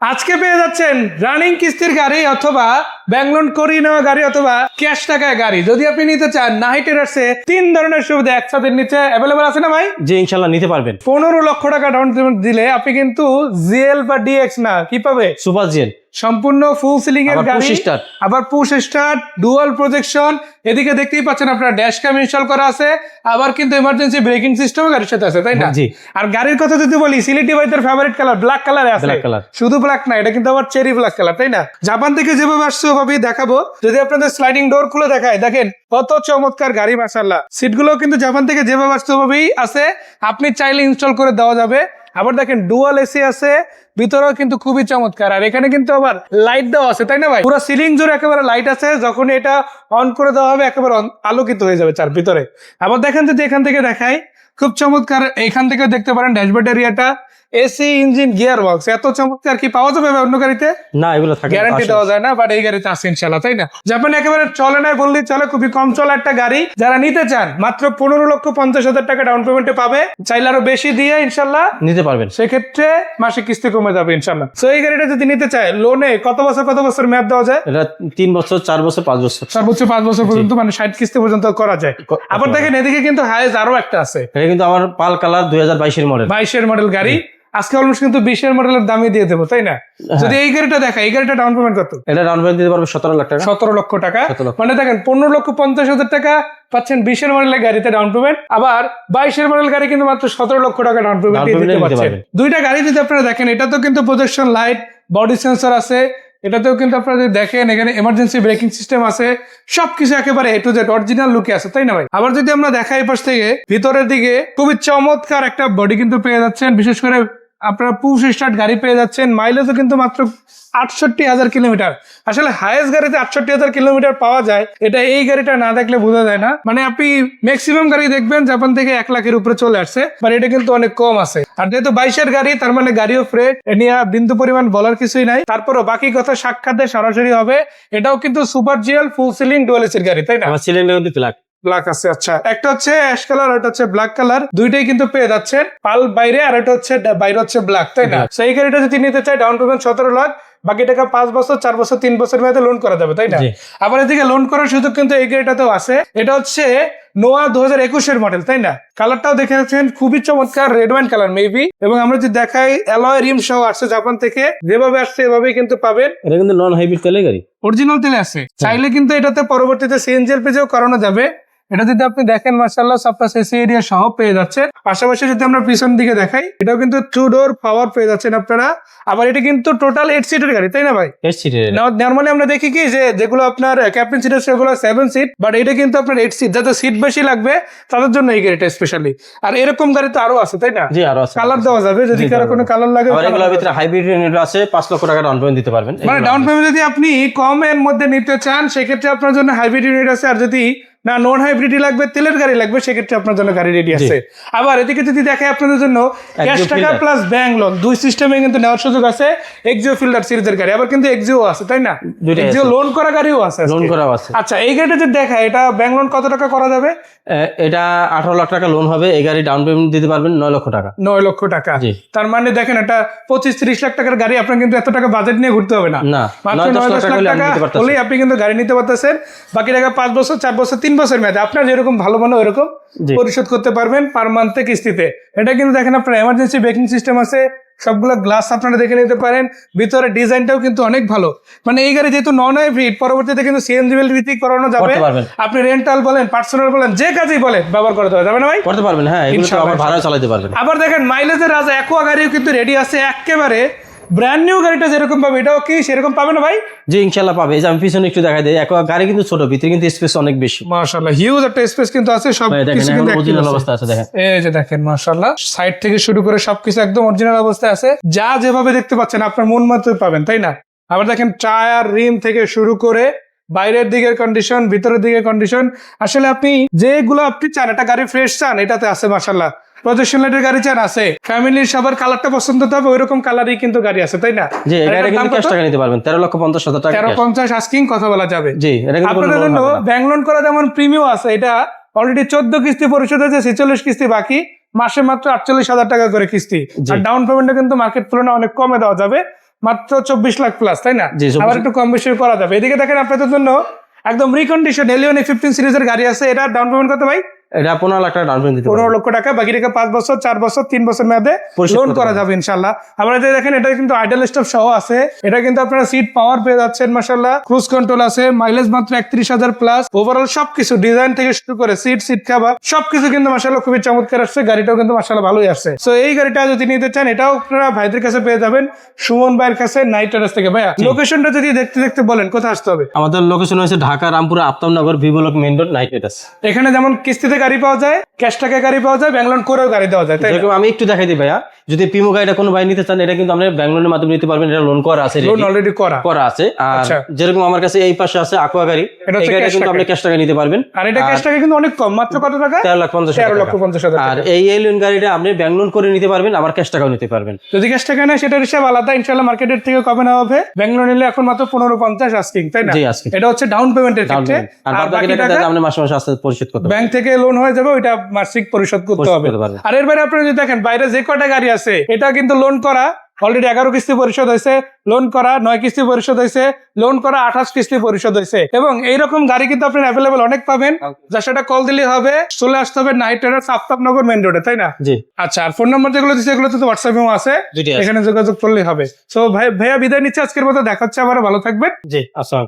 আজকে পেয়ে যাচ্ছেন রানিং কিস্তির গাড়ি অথবা ব্যাংক লোন করিয়ে নেওয়া গাড়ি অথবা ক্যাশ টাকায় গাড়ি। যদি আপনি নিতে চান নাহি ট্রেডার্সে 3 ধরনের সুবিধা একসাথে নিচে অ্যাভেলেবল আছে না ভাই? জি ইনশাল্লাহ নিতে পারবেন। 15 লক্ষ টাকা ডাউন পেমেন্ট দিলে আপনি কিন্তু জিএল বা ডিএক্স না কি পাবে, সুপার জিএল সম্পূর্ণ ফুল সিলিং এর আবার গাড়ি, push start। আবার পুশ স্টার্ট, ডুয়াল প্রজেকশন। এদিকে দেখতেই পাচ্ছেন আপনার ড্যাশ ক্যাম ইনস্টল করা আছে, আবার কিন্তু ইমার্জেন্সি ব্রেকিং সিস্টেম গাড়ির সাথে আছে, তাই না? জি। আর গাড়ির কথা যদি বলি, সিলেটি ভাইদের ফেভারিট কালার ব্ল্যাক কালারে আছে। Black color। শুধু ব্ল্যাক না, এটা কিন্তু আবার চেরি ব্ল্যাক কালার, তাই না? জাপান থেকে যেভাবে আসছে ওভাবেই দেখাবো। যদি আপনাদের স্লাইডিং ডোর খুলে দেখায়, দেখেন কত চমৎকার গাড়ি, মাশাআল্লাহ। সিটগুলো কিন্তু জাপান থেকে যেভাবে আসছে ওভাবেই আছে, আপনি চাইলে ইনস্টল করে দেওয়া যাবে। আবার দেখেন ডুয়াল এসি আছে, ভিতরেও কিন্তু খুবই চমৎকার। আর এখানে কিন্তু আবার লাইট দেওয়া আছে, তাই না ভাই? পুরো সিলিং জুড়ে একেবারে লাইট আছে, যখন এটা অন করে দেওয়া হবে একেবারে আলোকিত হয়ে যাবে চার ভিতরে। আবার দেখেন যদি এখান থেকে দেখাই, খুব চমৎকার। এখান থেকে দেখতে পারেন ড্যাশবোর্ড এরিয়াটা, এসি, ইঞ্জিন, গিয়ার বক্স, এত চমৎকার কি পাওয়া যাবে অন্য গাড়িতে? না, এগুলো থাকে গ্যারান্টি দেওয়া যায় না, বাট এই গাড়িতে আছে ইনশাআল্লাহ, তাই না? জাপানে একেবারে চলে না বললেই চলে, খুবই কম চলা একটা গাড়ি। যারা নিতে চান মাত্র 15,50,000 টাকা ডাউন পেমেন্টে পাবে, চাইলে আরো বেশি দিয়ে ইনশাআল্লাহ নিতে পারবেন। সেক্ষেত্রে মাসে কিস্তি কমে যাবে ইনশাআল্লাহ। তো এই গাড়িটা যদি নিতে চায় লোনে কত বছর মেয়াদ দেওয়া যায়? এটা 3 বছর, 4 বছর, 5 বছর, সর্বোচ্চ 5 বছর পর্যন্ত, মানে 60 কিস্তি পর্যন্ত করা যায়। আবার দেখেন এদিকে কিন্তু হাইজ আরো একটা আছে, এটা কিন্তু আমার পাল কালার 2022 মডেল। 22 মডেল গাড়ি। আজকে অলমোস্ট কিন্তু 20 মডেলের দামই দিয়ে দেবো, তাই না? যদি এই গাড়িটা দেখা, এই গাড়িটা ডাউন পেমেন্ট কত? এটা ডাউন পেমেন্ট দিতে পারবে 17 লাখ টাকা। 17 লক্ষ টাকা। 17 লক্ষ। মানে দেখেন 15,50,000 টাকা পাচ্ছেন 20 মডেলের গাড়িতে ডাউন পেমেন্ট। আবার 22 মডেল গাড়ি কিন্তু মাত্র 17 লক্ষ টাকা ডাউন পেমেন্ট Down দিয়ে payment দিতে নিতে পারছেন। পারবেন। দুইটা গাড়ি যদি আপনারা দেখেন, এটা তো কিন্তু প্রজেকশন লাইট, বডি সেন্সর আছে, এটাতেও কিন্তু আপনারা যদি দেখেন এখানে এমার্জেন্সি ব্রেকিং সিস্টেম আছে, সবকিছু একেবারে এ টু জেড অরিজিনাল লুকে আছে, তাই না ভাই? আবার যদি আমরা দেখাই পাশ থেকে ভিতরের দিকে, খুবই চমৎকার একটা বডি কিন্তু পেয়ে যাচ্ছেন। বিশেষ করে আপনারা পুশ স্টার্ট গাড়ি পেয়ে যাচ্ছেন। মাইলেজও কিন্তু মাত্র 68,000 কিলোমিটার। আসলে হাইয়েস্ট গাড়িতে 68,000 কিলোমিটার পাওয়া যায়, এটা এই গাড়িটা না দেখলে বোঝা যায় না। মানে আপনি ম্যাক্সিমাম গাড়ি দেখবেন জাপান থেকে 1 লাখের উপরে চলে আসছে, বাট এটা কিন্তু অনেক কম আছে। আর যেহেতু 22 গাড়ি, তার মানে গাড়িও ফ্রেশ, এ নিয়ে বিন্দু পরিমাণ বলার কিছুই নাই। তারপরও বাকি কথা সাক্ষাতে সরাসরি হবে। এটাও কিন্তু super GL full ceiling dual এসির গাড়ি, তাই না? আমার সিলিন্ডার কিন্তু ব্ল্যাক। ব্ল্যাক আছে, আচ্ছা। একটা হচ্ছে অ্যাশ কালার, আর একটা হচ্ছে ব্ল্যাক কালার, দুইটাই কিন্তু পেয়ে যাচ্ছেন। পাল বাইরে আর এটা হচ্ছে বাইরে হচ্ছে ব্ল্যাক, তাই না? সেই গাড়িটা যদি নিতে চাই ডাউন পেমেন্ট 17 লাখ, বাকি টাকা 5 বছর, 4 বছর, 3 বছর মেয়াদে লোন করা যাবে, তাই না? জি। আবার এদিকে লোন করার সুযোগ কিন্তু এই গাড়িটাতেও আছে। এটা হচ্ছে নোয়া 2021 মডেল, তাই না? কালারটাও দেখে যাচ্ছেন, খুবই চমৎকার রেড ওয়াইন কালার মেবি। এবং আমরা যদি দেখাই, অ্যালয় রিম সহ আসছে জাপান থেকে, যেভাবে আসছে এভাবেই কিন্তু পাবেন। এটা কিন্তু নন হাইব্রিড তেলের গাড়ি, অরিজিনাল তেলে আছে। চাইলে কিন্তু এটাতে পরবর্তীতে সিএনজি এলপিজিও করানো যাবে। এটা যদি আপনি দেখেন, মাশাআল্লাহ সবটা এসি এরিয়া সহ পেয়ে যাচ্ছে। পাশাপাশি যদি আমরা পিছন দিকে দেখাই, এটাও কিন্তু 2 ডোর পাওয়ার পেয়ে যাচ্ছেন আপনারা। আবার এটা কিন্তু টোটাল 8 সিটের গাড়ি, তাই না ভাই? 8 সিটের। নরমালি আমরা দেখি কি যে যেগুলো আপনার ক্যাপ্টেন সিটের সেগুলো 7 সিট, বাট এটা কিন্তু আপনার 8 সিট। যাতে সিট বেশি লাগবে তাদের জন্য এই গাড়িটা স্পেশালি। আর এরকম গাড়ি তো আরো আছে, তাই না? জি আরো আছে। কালার দেওয়া যাবে, যদি কারো কোনো কালার লাগে। আর এগুলোর ভিতরে হাইব্রিড ইউনিট আছে, 5 লক্ষ টাকা ডাউন পেমেন্ট দিতে পারবেন। মানে ডাউন পেমেন্ট যদি আপনি কম এর মধ্যে নিতে চান, সেক্ষেত্রে আপনার জন্য হাইব্রিড ইউনিট আছে। আর যদি না নন হাইব্রিডই লাগবে, তেলের গাড়ি লাগবে, সেক্ষেত্রে আপনার জন্য গাড়ি রেডি আছে। আবার এদিকে যদি দেখে আপনাদের জন্য ক্যাশ টাকা প্লাস ব্যাংক লোন, দুই সিস্টেমে কিন্তু নেওয়ার সুযোগ আছে। এক্সিও ফিল্ডার সিরিজের গাড়ি, আবার কিন্তু এক্সিও আছে, তাই না? এক্সিও লোন করা গাড়িও আছে, লোন করাও আছে। আচ্ছা, এই গাড়িটা যদি দেখা, এটা ব্যাংক লোন কত টাকা করা যাবে? এটা 18 লাখ টাকা লোন হবে। এই গাড়ি ডাউন পেমেন্ট দিতে পারবেন 9 লক্ষ টাকা। 9 লক্ষ টাকা। জি। তার মানে দেখেন, এটা 25-30 লাখ টাকার গাড়ি, আপনার কিন্তু এত টাকা বাজেট নিয়ে ঘুরতে হবে না। না, মাত্র 9-10 লাখ টাকা হলেই আপনি কিন্তু গাড়ি নিতে পারতেছেন। বাকি টাকা 5 বছর, 4 বছর, 3 বছর মেয়াদে আপনার যেরকম ভালো মনে ওরকম পরিশোধ করতে পারবেন পার মান্থে কিস্তিতে। এটা কিন্তু দেখেন আপনার এমার্জেন্সি ব্রেকিং সিস্টেম আছে, সবগুলো গ্লাস আপনারা দেখে নিতে পারেন। ভিতরে ডিজাইনটাও কিন্তু অনেক ভালো। মানে এই গাড়ি যেহেতু নন হাইব্রিড, পরবর্তীতে কিন্তু সিএনজি ভিত্তিক করানো যাবে। আপনি রেন্টাল বলেন, পার্সোনাল বলেন, যে কাজেই বলেন ব্যবহার করতে যাবে না ভাই? করতে পারবেন, হ্যাঁ। এগুলো তো আবার ভাড়া চালাতে পারবেন। আবার দেখেন মাইলেজের রাজা অ্যাকোয়া গাড়িও কিন্তু রেডি আছে একেবারে। ব্র্যান্ড নিউ গাড়িটা যেরকম পাবে, এটাও কি সেরকম পাবে না ভাই? জি ইনশাআল্লাহ পাবে। এই যে আমি পিছনে একটু দেখাই দেই, অ্যাকোয়া গাড়ি কিন্তু ছোট, ভিতরে কিন্তু স্পেস অনেক বেশি। মাশাআল্লাহ হিউজ একটা স্পেস কিন্তু আছে। সব কিছু কিন্তু অরিজিনাল অবস্থা আছে, দেখেন। এই যে দেখেন মাশাআল্লাহ, সাইড থেকে শুরু করে সবকিছু একদম অরিজিনাল অবস্থায় আছে। যা যেভাবে দেখতে পাচ্ছেন আপনার মন মতোই পাবেন, তাই না? আবার দেখেন টায়ার, রিম থেকে শুরু করে বাইরের দিকের কন্ডিশন, ভিতরের দিকের কন্ডিশন, আসলে আপনি যেগুলো আপনি চান, একটা গাড়ি ফ্রেশ চান, এটাতে আছে মাশাআল্লাহ। প্রজেকশন লাইটের গাড়ি চান, আছে। ফ্যামিলির সবার কালারটা পছন্দ হবে, ওইরকম কালারই কিন্তু গাড়ি আছে, তাই না? জি, এই গাড়ি কিন্তু ক্যাশ টাকা নিতে পারবেন 13,50,000 টাকা। 13,50 আস্কিং কথা বলা যাবে। জি, এটা কিন্তু আপনাদের জন্য ব্যাংক লোন করা যেমন প্রিমিয়াম আছে। এটা অলরেডি 14 কিস্তি পরিশোধ হয়েছে, 46 কিস্তি বাকি, মাসে মাত্র 48,000 টাকা করে কিস্তি। আর ডাউন পেমেন্টটা কিন্তু মার্কেট তুলনায় অনেক কমে দেওয়া যাবে। মাত্র 24 লাখ প্লাস, তাই না? জি, 24 আবার একটু কম বেশি করা যাবে। এদিকে দেখেন আপনাদের জন্য একদম রিকন্ডিশন এলিয়ন A15 সিরিজের গাড়ি আছে। এটা ডাউন পেমেন্ট কত ভাই? এটা 15 লাখ টাকা ডাউন পেমেন্ট দিতে 15 লক্ষ টাকা, বাকি রেখে 5 বছর 4 বছর 3 বছর মেয়াদে পরিশোধ লোন করতে করা পারবেন। যাবে ইনশাল্লাহ। আবার এই যে দেখেন এটা কিন্তু আইডল স্টপ সহ আছে। এটা কিন্তু আপনারা সিট পাওয়ার পেয়ে যাচ্ছেন মাশাআল্লাহ, ক্রুজ কন্ট্রোল আছে, মাইলেজ মাত্র 31,000 প্লাস, ওভারঅল সবকিছু ডিজাইন থেকে শুরু করে সিট খাবার সবকিছু কিন্তু মাশাআল্লাহ খুবই চমৎকার আসছে। গাড়িটাও কিন্তু মাশাআল্লাহ ভালোই আসছে। সো এই গাড়িটা যদি নিতে চান এটাও আপনারা ভাইদের কাছে পেয়ে যাবেন, সুমন ভাইয়ের কাছে, নাইট রাইডার্স থেকে। ভাইয়া লোকেশনটা যদি দেখতে দেখতে বলেন কোথায় আসতে হবে? আমাদের লোকেশন হচ্ছে ঢাকা রামপুরা আফতাবনগর ভিভোলক মেইন রোড নাইট রাইডার্স। এখানে যেমন কিস্তিতে গাড়ি পাওয়া যায়, ক্যাশ টাকায় গাড়ি পাওয়া যায়, ব্যাংক লোন করেও গাড়ি দেওয়া যায়, তাই না? যেরকম আমি একটু দেখাই দিই ভাইয়া, যদি পিমো গাড়িটা কোনো ভাই নিতে চান এটা কিন্তু আপনি ব্যাংক লোনের মাধ্যমে নিতে পারবেন। এটা লোন করা আছে, লোন অলরেডি করা করা আছে। আর আচ্ছা। যেরকম আমার কাছে এই পাশে আছে aqua গাড়ি, এটা এই হচ্ছে গাড়িটা cash কিন্তু আপনি টাকায়। ক্যাশ টাকা নিতে পারবেন। আর এটা ক্যাশ টাকা কিন্তু অনেক কম, মাত্র কত টাকা? 13,50,000 13,50,000 আর টাকা। এই এলিয়ন গাড়িটা আপনি ব্যাংক লোন করে নিতে পারবেন, আবার ক্যাশ টাকাও নিতে পারবেন। যদি ক্যাশ টাকা নেয় সেটার হিসাব আলাদা, ইনশাআল্লাহ মার্কেটের থেকে কবে নেওয়া হবে। ব্যাংক লোন নিলে এখন মাত্র 15,50 আস্কিং, তাই না? জি, asking। এটা হচ্ছে ডাউন পেমেন্টের ডাউন ক্ষেত্রে। পেমেন্ট। আর আর বাদ বাকি বাকি টাকা টাকা আপনি মাসে মাসে আস্তে পরিশোধ করতে পারবেন। ব্যাংক থেকে লোন হয়ে যাবে, ওইটা মাসিক পরিশোধ করতে পরিশোধ হবে। করতে পারবেন। আর এর বাইরে আপনারা যদি দেখেন বাইরে যে কটা গাড়ি আছে এটা কিন্তু লোন করা অলরেডি 11 কিস্তি পরিশোধ হয়েছে, লোন করা 9 কিস্তি পরিশোধ হয়েছে, লোন করা 28 কিস্তি পরিশোধ হয়েছে। এবং এইরকম গাড়ি কিন্তু আপনার অ্যাভেলেবল অনেক পাবেন, যার সেটা কল দিলে হবে। চলে আসতে হবে নাইট রাইডার্স আফতাবনগর মেইন রোডে, তাই না? জি, আচ্ছা, আর ফোন নাম্বার যেগুলো দিচ্ছে এগুলো তো হোয়াটসঅ্যাপেও আছে, দুইটাই আছে। এখানে যোগাযোগ করলেই হবে। সো ভাইয়া বিদায় নিচ্ছে আজকের মতো, দেখা হচ্ছে আবার, ভালো থাকবেন। জি, আসসালাম।